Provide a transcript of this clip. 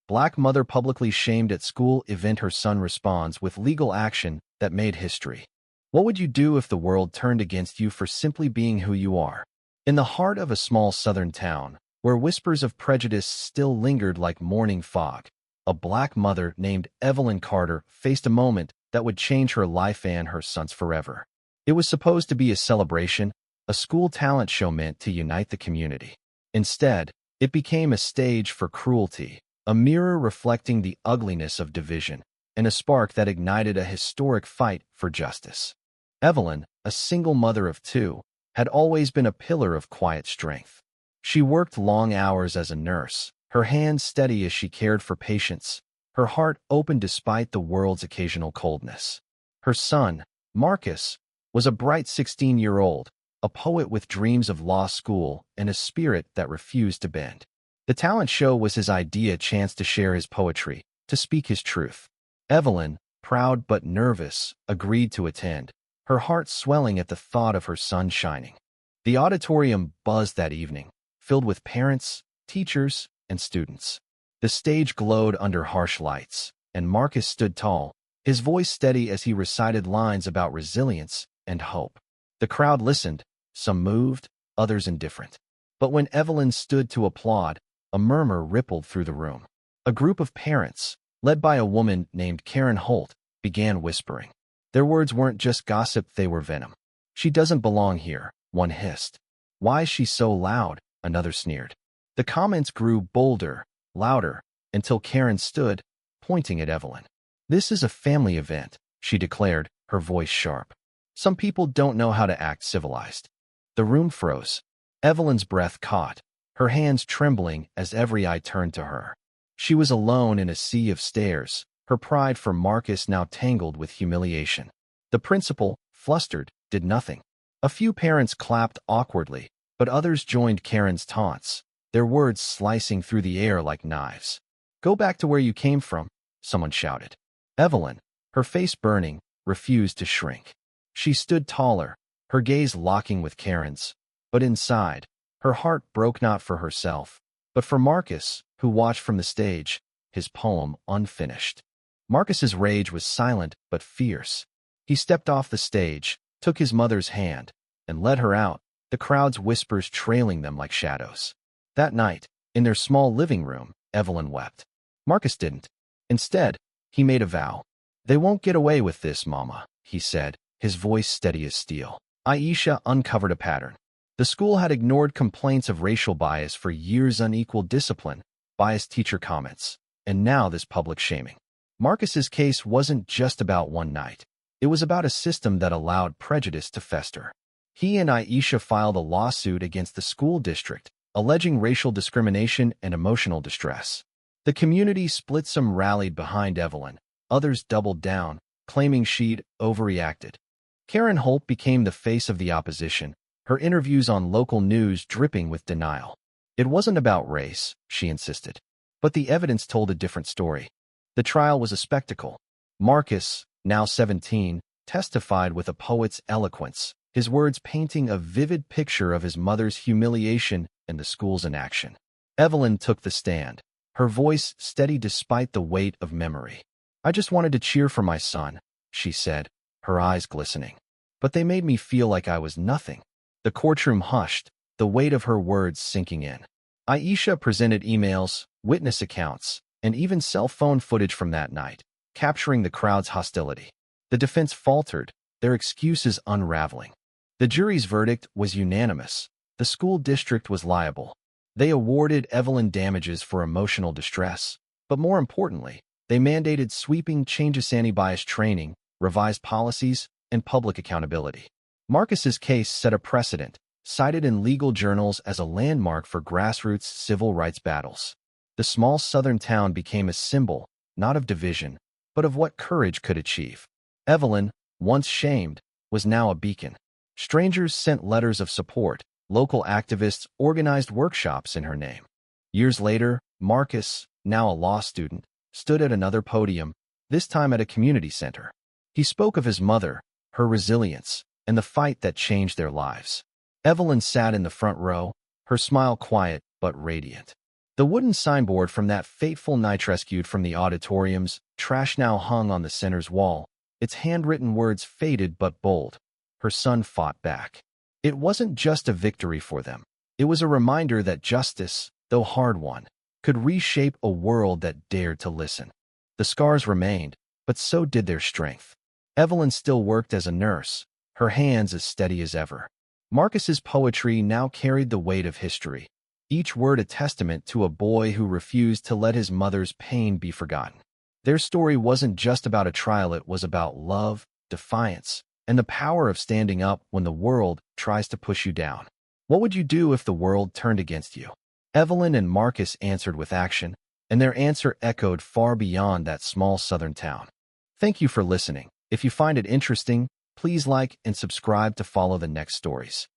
Black mother publicly shamed at school event. Her son responds with legal action that made history. What would you do if the world turned against you for simply being who you are? In the heart of a small southern town, where whispers of prejudice still lingered like morning fog, a black mother named Evelyn Carter faced a moment that would change her life and her son's forever. It was supposed to be a celebration, a school talent show meant to unite the community. Instead, it became a stage for cruelty, a mirror reflecting the ugliness of division, and a spark that ignited a historic fight for justice. Evelyn, a single mother of two, had always been a pillar of quiet strength. She worked long hours as a nurse, her hands steady as she cared for patients, her heart open despite the world's occasional coldness. Her son, Marcus, was a bright 16-year-old, a poet with dreams of law school and a spirit that refused to bend. The talent show was his idea, a chance to share his poetry, to speak his truth. Evelyn, proud but nervous, agreed to attend, her heart swelling at the thought of her son shining. The auditorium buzzed that evening, filled with parents, teachers, and students. The stage glowed under harsh lights, and Marcus stood tall, his voice steady as he recited lines about resilience and hope. The crowd listened, some moved, others indifferent. But when Evelyn stood to applaud, a murmur rippled through the room. A group of parents, led by a woman named Karen Holt, began whispering. Their words weren't just gossip, they were venom. "She doesn't belong here," one hissed. "Why is she so loud?" another sneered. The comments grew bolder, louder, until Karen stood, pointing at Evelyn. "This is a family event," she declared, her voice sharp. "Some people don't know how to act civilized." The room froze. Evelyn's breath caught, her hands trembling as every eye turned to her. She was alone in a sea of stares, her pride for Marcus now tangled with humiliation. The principal, flustered, did nothing. A few parents clapped awkwardly, but others joined Karen's taunts, their words slicing through the air like knives. "Go back to where you came from," someone shouted. Evelyn, her face burning, refused to shrink. She stood taller, her gaze locking with Karen's, but inside, her heart broke not for herself, but for Marcus, who watched from the stage, his poem unfinished. Marcus's rage was silent but fierce. He stepped off the stage, took his mother's hand, and led her out, the crowd's whispers trailing them like shadows. That night, in their small living room, Evelyn wept. Marcus didn't. Instead, he made a vow. "They won't get away with this, Mama," he said, his voice steady as steel. Aisha uncovered a pattern. The school had ignored complaints of racial bias for years, unequal discipline, biased teacher comments, and now this public shaming. Marcus's case wasn't just about one night. It was about a system that allowed prejudice to fester. He and Aisha filed a lawsuit against the school district, alleging racial discrimination and emotional distress. The community split, some rallied behind Evelyn, others doubled down, claiming she'd overreacted. Karen Holt became the face of the opposition, her interviews on local news dripping with denial. It wasn't about race, she insisted. But the evidence told a different story. The trial was a spectacle. Marcus, now 17, testified with a poet's eloquence, his words painting a vivid picture of his mother's humiliation and the school's inaction. Evelyn took the stand, her voice steady despite the weight of memory. "I just wanted to cheer for my son," she said, her eyes glistening. "But they made me feel like I was nothing." The courtroom hushed, the weight of her words sinking in. Aisha presented emails, witness accounts, and even cell phone footage from that night, capturing the crowd's hostility. The defense faltered, their excuses unraveling. The jury's verdict was unanimous. The school district was liable. They awarded Evelyn damages for emotional distress, but more importantly, they mandated sweeping changes: anti-bias training, revised policies, and public accountability. Marcus's case set a precedent, cited in legal journals as a landmark for grassroots civil rights battles. The small southern town became a symbol, not of division, but of what courage could achieve. Evelyn, once shamed, was now a beacon. Strangers sent letters of support, local activists organized workshops in her name. Years later, Marcus, now a law student, stood at another podium, this time at a community center. He spoke of his mother, her resilience, and the fight that changed their lives. Evelyn sat in the front row, her smile quiet but radiant. The wooden signboard from that fateful night rescued from the auditorium's trash now hung on the center's wall, its handwritten words faded but bold. Her son fought back. It wasn't just a victory for them. It was a reminder that justice, though hard won, could reshape a world that dared to listen. The scars remained, but so did their strength. Evelyn still worked as a nurse, her hands as steady as ever. Marcus's poetry now carried the weight of history, each word a testament to a boy who refused to let his mother's pain be forgotten. Their story wasn't just about a trial, it was about love, defiance, and the power of standing up when the world tries to push you down. What would you do if the world turned against you? Evelyn and Marcus answered with action, and their answer echoed far beyond that small southern town. Thank you for listening. If you find it interesting, please like and subscribe to follow the next stories.